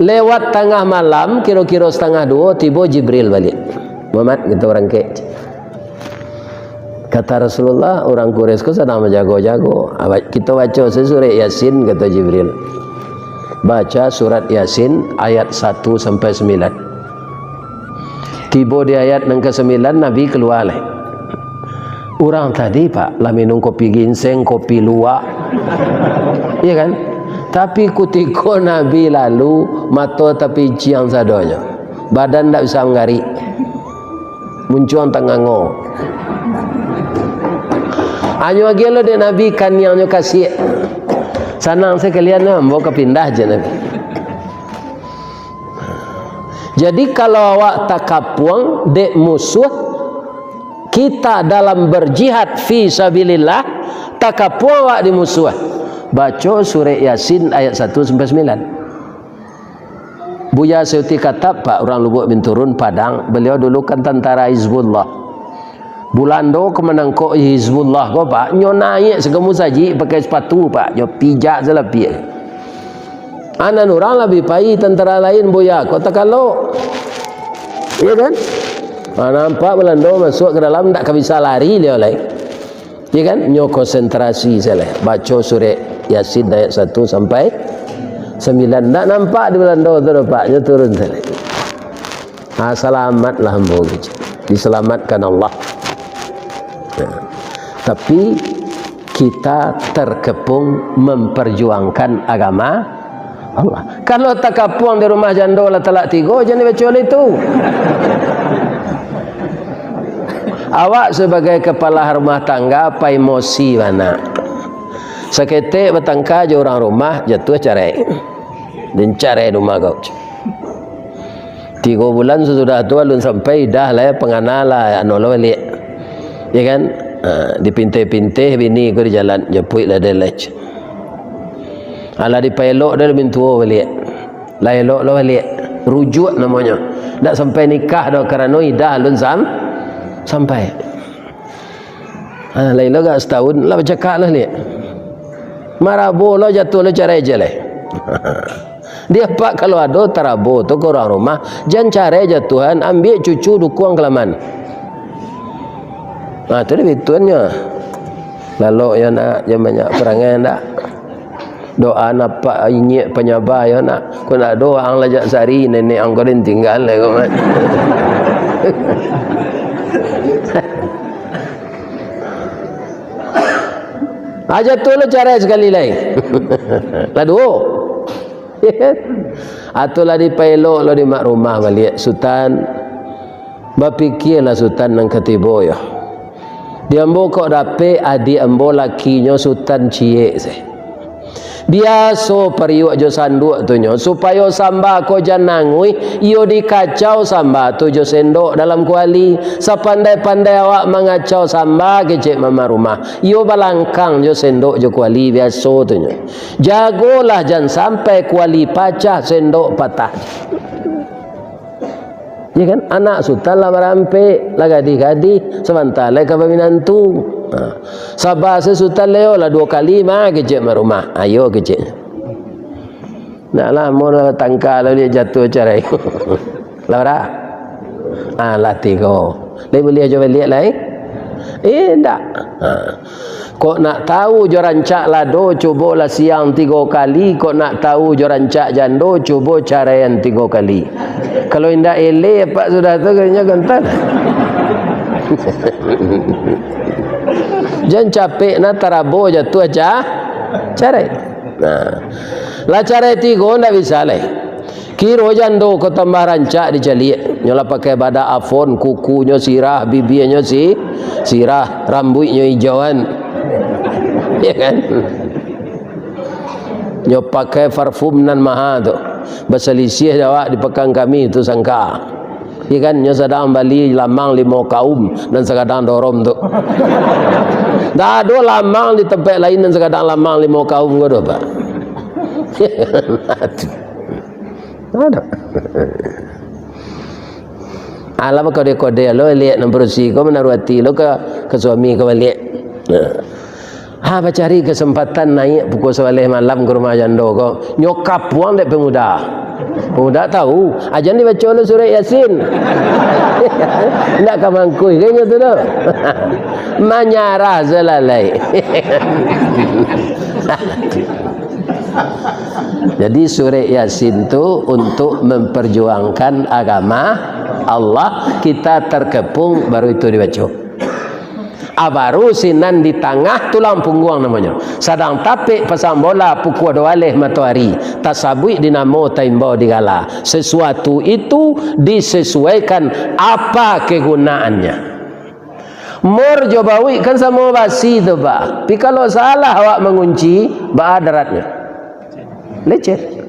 Lewat tengah malam, kira-kira 1:30, tiba Jibril balik. Muhammad, kita orang ke. Kata Rasulullah, orang Quraisy ku sedang menjago-jago. Kita baca surat Yasin, kata Jibril. Baca surat Yasin ayat 1 sampai 9. Tiba di ayat yang ke-9, Nabi keluar lah. Orang tadi pak, lah minum kopi ginseng, kopi luwak. Iya kan? Tapi ketika Nabi lalu, mata tapi ciang sadonya. Badan tak bisa mengari. Muncul tengah ngong. Hanya lagi lo de Nabi kan yang nyo kasih. Sanang sekalian mau kepindah je Nabi. Jadi kalau awak takapuang dek musuh, kita dalam berjihad fi sabilillah, takapuang awak di musuh. Baca surah Yasin ayat 1 sampai 9. Buya Seuti kata Pak orang Lubuk Binturun Padang, beliau dulu kan tentara Hizbullah. Bulando kemenang kok Hizbullah kau Pak, nyo naik segemu saji pakai sepatu Pak, nyo pijak selepi. Anan orang lebih pai tentara lain buya, kau tak kalau, iya kan? Nampak Bulando masuk ke dalam tak bisa lari dia oleh, iya kan? Nyo konsentrasi salah, baca surah Yasin ayat 1 sampai 9. Tak nampak di Bulando tu Pak, nyo turun salah. Selamatlah hamba diselamatkan Allah. Tapi kita terkepung memperjuangkan agama Allah. Kalau tak kapuang di rumah janda lah talak 3, jangan baca itu. Awak sebagai kepala rumah tangga apa emosi mana? Seketik bertangka je orang rumah jatuh cerai. Dan cerai rumah kau. 3 bulan sesudah tu alun sampai dah lah penganal lah anolo balik. Ya kan? Dipintih-pintih bini aku di jalan jepuit lah dia lech. Ala dipelok dia lebih tua balik. Lah elok lah balik. Rujuk namanya. Tak sampai nikah dah kerana idah alun sampai. Lah elok gak setahun lah bercakap lah ni. Marabu lah jatuh lah cerai je lah. Dia pak kalau ada tarabu tu ke orang rumah, jangan cerai jatuhan, ambil cucu dukung kelaman. Tu dia bituannya. Lalu ya nak dia banyak perangai nak. Doa napa ingin penyabar ya nak. Kau nak doa ang lajak sari nenek ang kau tinggal lah kau. Aja tu lo cara sekali lain. Lalu. Atulah di pelok lo di mak rumah balik Sultan. Berfikirlah Sultan nang ketibo ya. Dia ambo kok dapet adik ambo lakinya Sultan Ciek se. Biasa periuk jo sanduk tu nyo supaya samba ko janangui iyo dikacau samba tu jo sendok dalam kuali. Sapandai-pandai awak mengacau samba kecek mama rumah. Iyo balangkang jo sendok jo kuali biasa tu nyo. Jagolah jangan sampai kuali pacah sendok patah. Ya kan anak sultan lah merampe lah gadi-gadi sebentar lah kawinan tu. Sabar sesultan leo lah 2 kali mah kecek rumah. Ayo kecek. Naklah mau tangka lah dia jatuh cerai. Lah lah 3. Lai boleh aja balik lah tak. Kok nak tahu jo rancak lado cubalah siang 3 kali. Kok nak tahu jo rancak jando cuba caraian 3 kali. Kalau indah ele pak sudah tu kayaknya gentar. Jangan capek nak tarabo jatuh aja carai. Lah carai 3 ndak bisa lah. Kiro jando ko tambah rancak dicaliak. Nyola pakai bada afon, kukunya sirah, bibinya sirah, rambutnya hijauan. Ya kan? Nyo pakai parfum nan mahal tu. Berselisih jawab di pekan kami itu sangka. Ya kan? Nyo sedang bali lamang 5 kaum dan sekadang dorom tu. Dah ada lamang di tempat lain dan sekadang lamang 5 kaum ke tu Pak. Ada. Alam kode-kode lo lihat nombor si kau menaruhati lo ke suami kau balik. Cari kesempatan naik pukul 11 malam ke rumah jando kau. Nyokap puang dek pemuda. Oh, tak tahu. Ajan ni baca lu surah Yasin. Nak kamangkui kayaknya tu dah. Menyarah zelalai. Jadi surah Yasin tu untuk memperjuangkan agama Allah, kita terkepung baru itu dibaca. Baru sinan di tengah tulang punggung namanya. Sadang tapik pasang bola pukul 2 matahari. Tasabui dinamo taimbo digala. Sesuatu itu disesuaikan apa kegunaannya. Mor jobawi kan sama basi tu ba. Tapi kalau salah awak mengunci, ba daratnya lecet.